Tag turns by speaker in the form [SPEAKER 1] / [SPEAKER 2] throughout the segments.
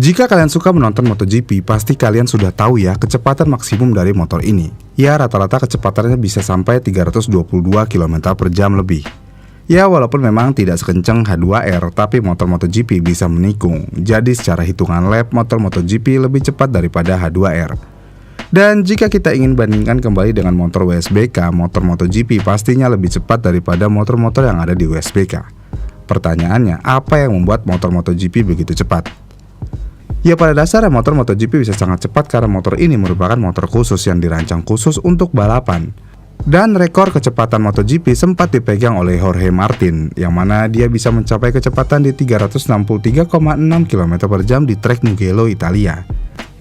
[SPEAKER 1] Jika kalian suka menonton MotoGP, pasti kalian sudah tahu ya kecepatan maksimum dari motor ini. Ya, rata-rata kecepatannya bisa sampai 322 km per jam lebih. Ya, walaupun memang tidak sekencang H2R, tapi motor MotoGP bisa menikung. Jadi secara hitungan lap, motor MotoGP lebih cepat daripada H2R. Dan jika kita ingin bandingkan kembali dengan motor WSBK, motor MotoGP pastinya lebih cepat daripada motor-motor yang ada di WSBK. Pertanyaannya, apa yang membuat motor MotoGP begitu cepat? Ya, pada dasarnya motor MotoGP bisa sangat cepat karena motor ini merupakan motor khusus yang dirancang khusus untuk balapan. Dan rekor kecepatan MotoGP sempat dipegang oleh Jorge Martin, yang mana dia bisa mencapai kecepatan di 363,6 km per jam di trek Mugello, Italia.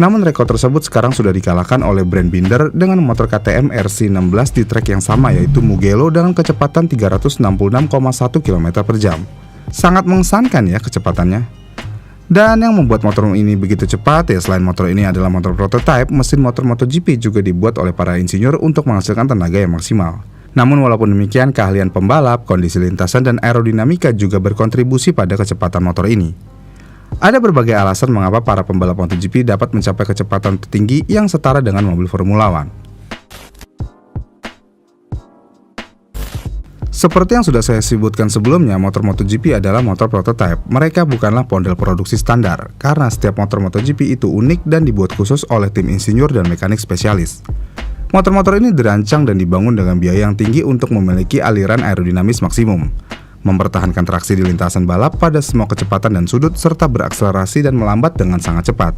[SPEAKER 1] Namun rekor tersebut sekarang sudah dikalahkan oleh Brent Binder dengan motor KTM RC16 di trek yang sama, yaitu Mugello, dengan kecepatan 366,1 km per jam. Sangat mengesankan ya kecepatannya. Dan yang membuat motor ini begitu cepat ya, selain motor ini adalah motor prototype, mesin motor MotoGP juga dibuat oleh para insinyur untuk menghasilkan tenaga yang maksimal. Namun walaupun demikian, keahlian pembalap, kondisi lintasan, dan aerodinamika juga berkontribusi pada kecepatan motor ini. Ada berbagai alasan mengapa para pembalap MotoGP dapat mencapai kecepatan tertinggi yang setara dengan mobil Formula One. Seperti yang sudah saya sebutkan sebelumnya, motor MotoGP adalah motor prototype. Mereka bukanlah model produksi standar, karena setiap motor MotoGP itu unik dan dibuat khusus oleh tim insinyur dan mekanik spesialis. Motor-motor ini dirancang dan dibangun dengan biaya yang tinggi untuk memiliki aliran aerodinamis maksimum, mempertahankan traksi di lintasan balap pada semua kecepatan dan sudut, serta berakselerasi dan melambat dengan sangat cepat.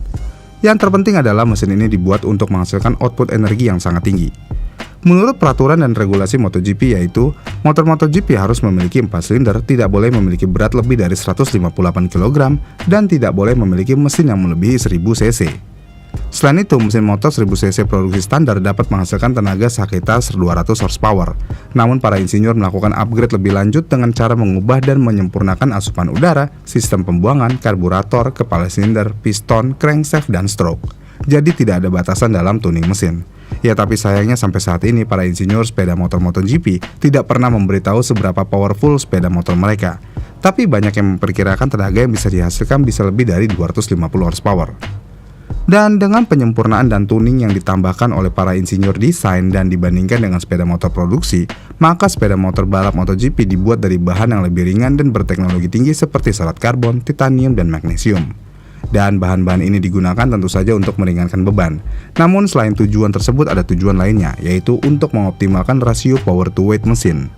[SPEAKER 1] Yang terpenting adalah mesin ini dibuat untuk menghasilkan output energi yang sangat tinggi. Menurut peraturan dan regulasi MotoGP, yaitu motor MotoGP harus memiliki 4 silinder, tidak boleh memiliki berat lebih dari 158 kg, dan tidak boleh memiliki mesin yang melebihi 1000 cc. Selain itu, mesin motor 1000 cc produksi standar dapat menghasilkan tenaga sekitar 200 horsepower. Namun para insinyur melakukan upgrade lebih lanjut dengan cara mengubah dan menyempurnakan asupan udara, sistem pembuangan, karburator, kepala silinder, piston, crankshaft, dan stroke. Jadi tidak ada batasan dalam tuning mesin. Ya, tapi sayangnya sampai saat ini para insinyur sepeda motor MotoGP tidak pernah memberitahu seberapa powerful sepeda motor mereka. Tapi banyak yang memperkirakan tenaga yang bisa dihasilkan bisa lebih dari 250 horsepower. Dan dengan penyempurnaan dan tuning yang ditambahkan oleh para insinyur desain dan dibandingkan dengan sepeda motor produksi, maka sepeda motor balap MotoGP dibuat dari bahan yang lebih ringan dan berteknologi tinggi seperti serat karbon, titanium, dan magnesium. Dan bahan-bahan ini digunakan tentu saja untuk meringankan beban. Namun selain tujuan tersebut ada tujuan lainnya, yaitu untuk mengoptimalkan rasio power to weight mesin.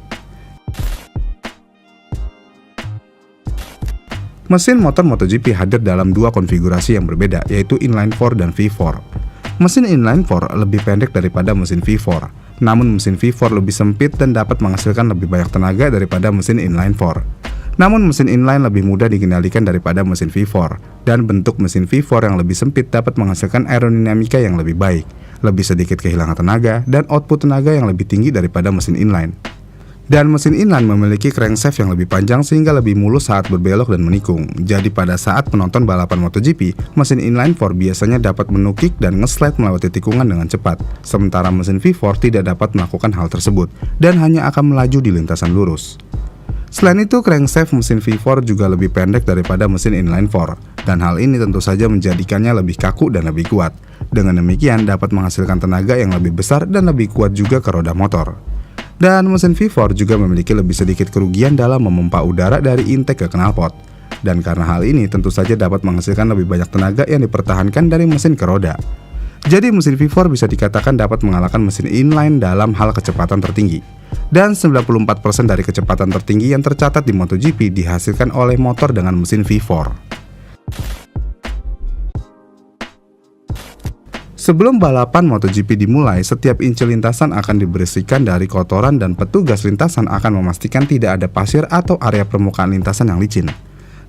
[SPEAKER 1] Mesin motor MotoGP hadir dalam dua konfigurasi yang berbeda, yaitu inline-4 dan V4. Mesin inline-4 lebih pendek daripada mesin V4, namun mesin V4 lebih sempit dan dapat menghasilkan lebih banyak tenaga daripada mesin inline-4. Namun mesin inline lebih mudah dikendalikan daripada mesin V4, dan bentuk mesin V4 yang lebih sempit dapat menghasilkan aerodinamika yang lebih baik, lebih sedikit kehilangan tenaga, dan output tenaga yang lebih tinggi daripada mesin inline. Dan mesin inline memiliki crankshaft yang lebih panjang sehingga lebih mulus saat berbelok dan menikung. Jadi pada saat penonton balapan MotoGP, mesin inline-4 biasanya dapat menukik dan nge-slide melewati tikungan dengan cepat, sementara mesin V4 tidak dapat melakukan hal tersebut dan hanya akan melaju di lintasan lurus. Selain itu, crankshaft mesin V4 juga lebih pendek daripada mesin inline-4, dan hal ini tentu saja menjadikannya lebih kaku dan lebih kuat. Dengan demikian dapat menghasilkan tenaga yang lebih besar dan lebih kuat juga ke roda motor. Dan mesin V4 juga memiliki lebih sedikit kerugian dalam memompa udara dari intake ke knalpot. Dan karena hal ini tentu saja dapat menghasilkan lebih banyak tenaga yang dipertahankan dari mesin ke roda. Jadi mesin V4 bisa dikatakan dapat mengalahkan mesin inline dalam hal kecepatan tertinggi. Dan 94% dari kecepatan tertinggi yang tercatat di MotoGP dihasilkan oleh motor dengan mesin V4. Sebelum balapan MotoGP dimulai, setiap inci lintasan akan dibersihkan dari kotoran dan petugas lintasan akan memastikan tidak ada pasir atau area permukaan lintasan yang licin.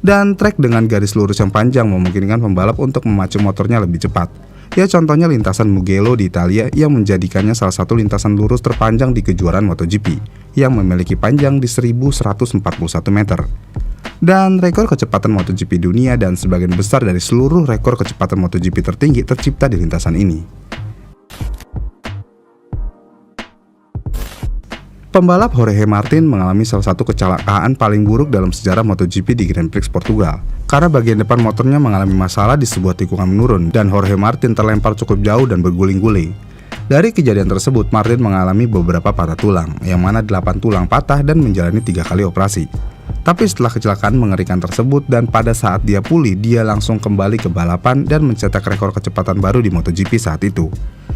[SPEAKER 1] Dan trek dengan garis lurus yang panjang memungkinkan pembalap untuk memacu motornya lebih cepat. Ya, contohnya lintasan Mugello di Italia yang menjadikannya salah satu lintasan lurus terpanjang di kejuaraan MotoGP, yang memiliki panjang di 1141 meter. Dan rekor kecepatan MotoGP dunia dan sebagian besar dari seluruh rekor kecepatan MotoGP tertinggi tercipta di lintasan ini. Pembalap Jorge Martin mengalami salah satu kecelakaan paling buruk dalam sejarah MotoGP di Grand Prix Portugal. Karena bagian depan motornya mengalami masalah di sebuah tikungan menurun dan Jorge Martin terlempar cukup jauh dan berguling-guling. Dari kejadian tersebut, Martin mengalami beberapa patah tulang, yang mana 8 tulang patah dan menjalani 3 kali operasi. Tapi setelah kecelakaan mengerikan tersebut dan pada saat dia pulih, dia langsung kembali ke balapan dan mencetak rekor kecepatan baru di MotoGP saat itu.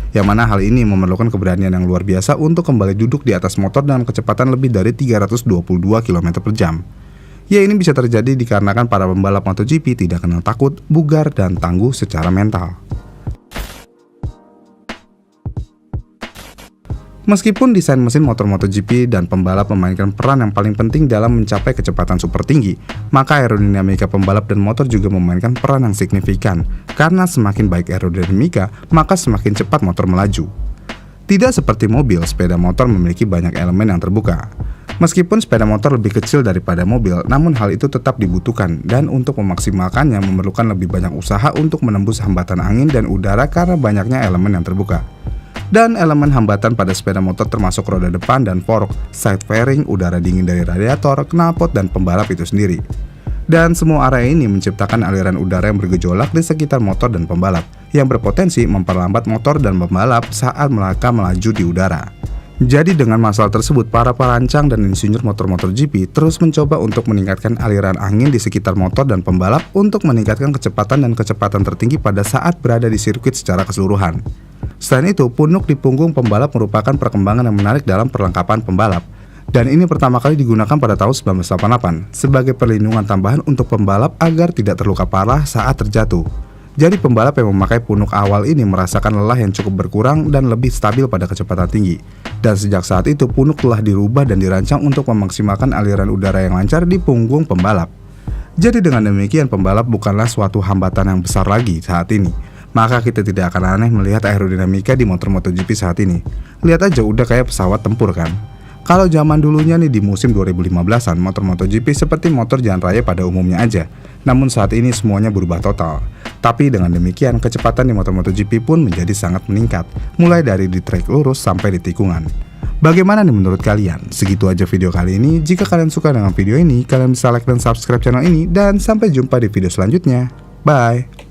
[SPEAKER 1] Yang mana hal ini memerlukan keberanian yang luar biasa untuk kembali duduk di atas motor dengan kecepatan lebih dari 322 km per jam. Ya, ini bisa terjadi dikarenakan para pembalap MotoGP tidak kenal takut, bugar, dan tangguh secara mental. Meskipun desain mesin motor MotoGP dan pembalap memainkan peran yang paling penting dalam mencapai kecepatan super tinggi, maka aerodinamika pembalap dan motor juga memainkan peran yang signifikan. Karena semakin baik aerodinamika, maka semakin cepat motor melaju. Tidak seperti mobil, sepeda motor memiliki banyak elemen yang terbuka. Meskipun sepeda motor lebih kecil daripada mobil, namun hal itu tetap dibutuhkan, dan untuk memaksimalkannya memerlukan lebih banyak usaha untuk menembus hambatan angin dan udara karena banyaknya elemen yang terbuka. Dan elemen hambatan pada sepeda motor termasuk roda depan dan fork, side fairing, udara dingin dari radiator, knalpot, dan pembalap itu sendiri. Dan semua area ini menciptakan aliran udara yang bergejolak di sekitar motor dan pembalap, yang berpotensi memperlambat motor dan pembalap saat mereka melaju di udara. Jadi dengan masalah tersebut, para perancang dan insinyur motor-motor GP terus mencoba untuk meningkatkan aliran angin di sekitar motor dan pembalap untuk meningkatkan kecepatan dan kecepatan tertinggi pada saat berada di sirkuit secara keseluruhan. Selain itu, punuk di punggung pembalap merupakan perkembangan yang menarik dalam perlengkapan pembalap. Dan ini pertama kali digunakan pada tahun 1988 sebagai perlindungan tambahan untuk pembalap agar tidak terluka parah saat terjatuh. Jadi pembalap yang memakai punuk awal ini merasakan lelah yang cukup berkurang dan lebih stabil pada kecepatan tinggi. Dan sejak saat itu punuk telah dirubah dan dirancang untuk memaksimalkan aliran udara yang lancar di punggung pembalap. Jadi dengan demikian pembalap bukanlah suatu hambatan yang besar lagi saat ini. Maka kita tidak akan aneh melihat aerodinamika di motor MotoGP saat ini. Lihat aja udah kayak pesawat tempur kan. Kalau zaman dulunya nih di musim 2015-an, motor MotoGP seperti motor jalan raya pada umumnya aja. Namun saat ini semuanya berubah total. Tapi dengan demikian kecepatan di motor MotoGP pun menjadi sangat meningkat, mulai dari di trek lurus sampai di tikungan. Bagaimana nih menurut kalian? Segitu aja video kali ini. Jika kalian suka dengan video ini, kalian bisa like dan subscribe channel ini. Dan sampai jumpa di video selanjutnya. Bye!